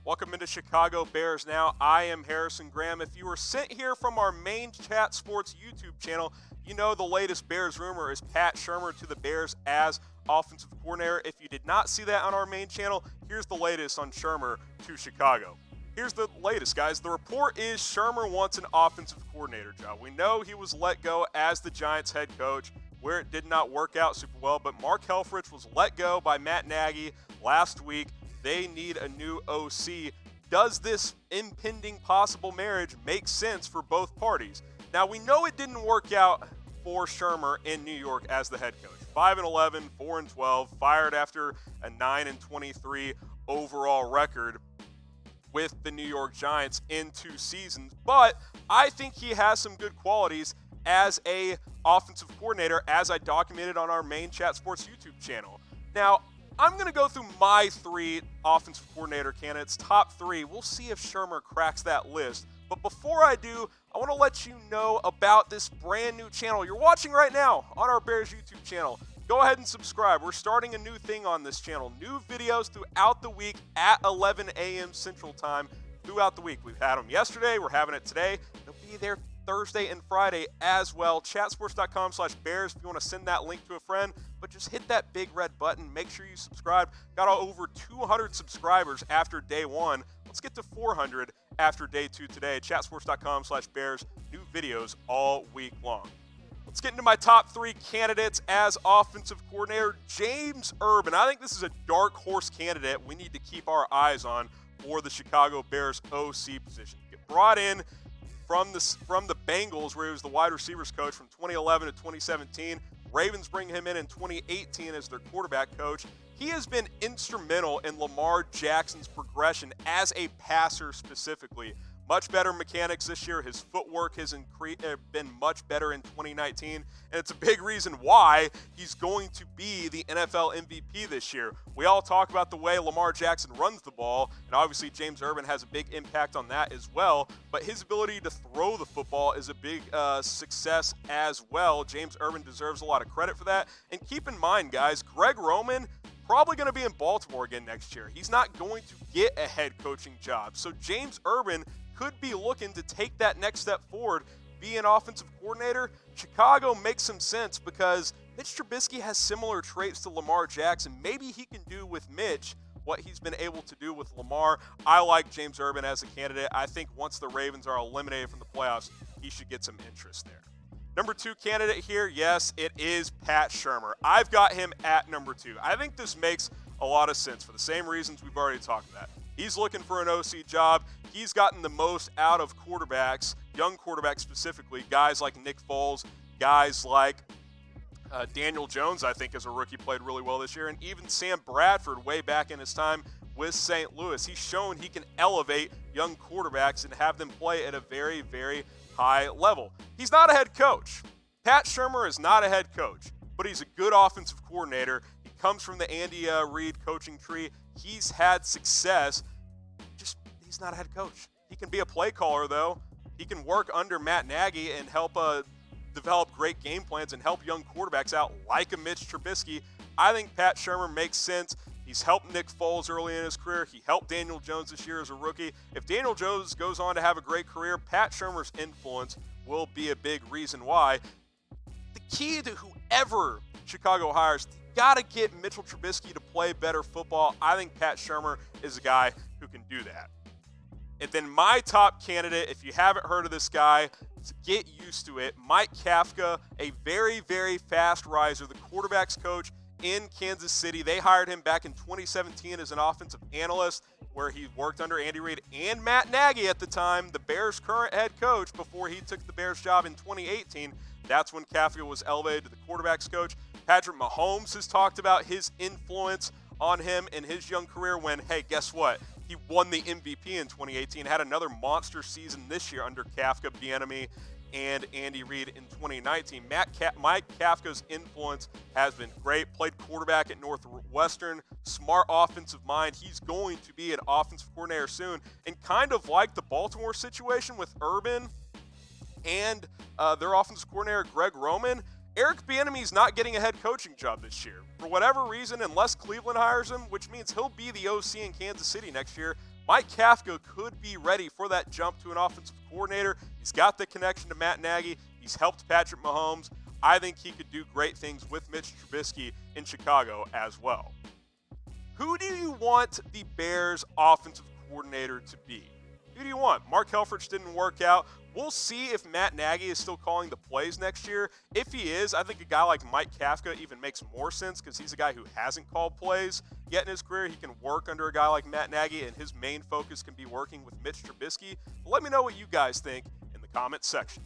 Welcome into Chicago Bears Now. I am Harrison Graham. If you were sent here from our main Chat Sports YouTube channel, you know the latest Bears rumor is Pat Shurmur to the Bears as offensive coordinator. If you did not see that on our main channel, here's the latest on Shermer to Chicago. Here's the latest, guys. The report is Shermer wants an offensive coordinator job. We know he was let go as the Giants head coach, where it did not work out super well, but Mark Helfrich was let go by Matt Nagy last week. They need a new OC. Does this impending possible marriage make sense for both parties? Now, we know it didn't work out for Shermer in New York as the head coach. 5-11, 4-12, fired after a 9-23 overall record with the New York Giants in 2 seasons. But I think he has some good qualities as a offensive coordinator, as I documented on our main Chat Sports YouTube channel. Now, I'm going to go through my 3 offensive coordinator candidates, top 3. We'll see if Shermer cracks that list. But before I do, I want to let you know about this brand new channel you're watching right now on our Bears YouTube channel. Go ahead and subscribe. We're starting a new thing on this channel. New videos throughout the week at 11 a.m. Central Time throughout the week. We've had them yesterday. We're having it today. They'll be there Thursday and Friday as well. Chatsports.com/Bears if you want to send that link to a friend. But just hit that big red button. Make sure you subscribe. Got over 200 subscribers after day 1. Let's get to 400 after day 2 today. Chatsports.com/Bears. New videos all week long. Let's get into my top 3 candidates as offensive coordinator. James Urban. I think this is a dark horse candidate we need to keep our eyes on for the Chicago Bears OC position. Get brought in from the Bengals, where he was the wide receivers coach from 2011 to 2017. Ravens bring him in 2018 as their quarterback coach. He has been instrumental in Lamar Jackson's progression as a passer specifically. Much better mechanics this year. His footwork has been much better in 2019, and it's a big reason why he's going to be the NFL MVP this year. We all talk about the way Lamar Jackson runs the ball, and obviously James Urban has a big impact on that as well, but his ability to throw the football is a big success as well. James Urban deserves a lot of credit for that. And keep in mind, guys, Greg Roman probably going to be in Baltimore again next year. He's not going to get a head coaching job. So James Urban could be looking to take that next step forward, be an offensive coordinator. Chicago makes some sense because Mitch Trubisky has similar traits to Lamar Jackson. Maybe he can do with Mitch what he's been able to do with Lamar. I like James Urban as a candidate. I think once the Ravens are eliminated from the playoffs, he should get some interest there. Number 2 candidate here, yes, it is Pat Shurmur. I've got him at number 2. I think this makes a lot of sense for the same reasons we've already talked about. He's looking for an OC job. He's gotten the most out of quarterbacks, young quarterbacks specifically, guys like Nick Foles, guys like Daniel Jones, I think, as a rookie, played really well this year, and even Sam Bradford way back in his time with St. Louis. He's shown he can elevate young quarterbacks and have them play at a very, very high level. He's not a head coach. Pat Shurmur is not a head coach, but he's a good offensive coordinator. He comes from the Andy Reid coaching tree. He's had success. Just he's not a head coach. He can be a play caller, though. He can work under Matt Nagy and help develop great game plans and help young quarterbacks out like a Mitch Trubisky. I think Pat Shurmur makes sense. He's helped Nick Foles early in his career. He helped Daniel Jones this year as a rookie. If Daniel Jones goes on to have a great career, Pat Shurmur's influence will be a big reason why. The key to whoever Chicago hires, got to get Mitchell Trubisky to play better football. I think Pat Shurmur is a guy who can do that. And then my top candidate, if you haven't heard of this guy, get used to it. Mike Kafka, a very, very fast riser, the quarterback's coach in Kansas City. They hired him back in 2017 as an offensive analyst, where he worked under Andy Reid and Matt Nagy at the time, the Bears' current head coach, before he took the Bears job in 2018. That's when Kafka was elevated to the quarterback's coach. Patrick Mahomes has talked about his influence on him in his young career when, hey, guess what? He won the MVP in 2018, had another monster season this year under Kafka, Bieniemy, and Andy Reid in 2019. Mike Kafka's influence has been great. Played quarterback at Northwestern. Smart offensive mind. He's going to be an offensive coordinator soon. And kind of like the Baltimore situation with Urban and their offensive coordinator, Greg Roman, Eric Bieniemy's not getting a head coaching job this year. For whatever reason, unless Cleveland hires him, which means he'll be the OC in Kansas City next year, Mike Kafka could be ready for that jump to an offensive coordinator. He's got the connection to Matt Nagy. He's helped Patrick Mahomes. I think he could do great things with Mitch Trubisky in Chicago as well. Who do you want the Bears offensive coordinator to be? Who do you want? Mark Helfrich didn't work out. We'll see if Matt Nagy is still calling the plays next year. If he is, I think a guy like Mike Kafka even makes more sense because he's a guy who hasn't called plays yet in his career. He can work under a guy like Matt Nagy, and his main focus can be working with Mitch Trubisky. But let me know what you guys think in the comments section.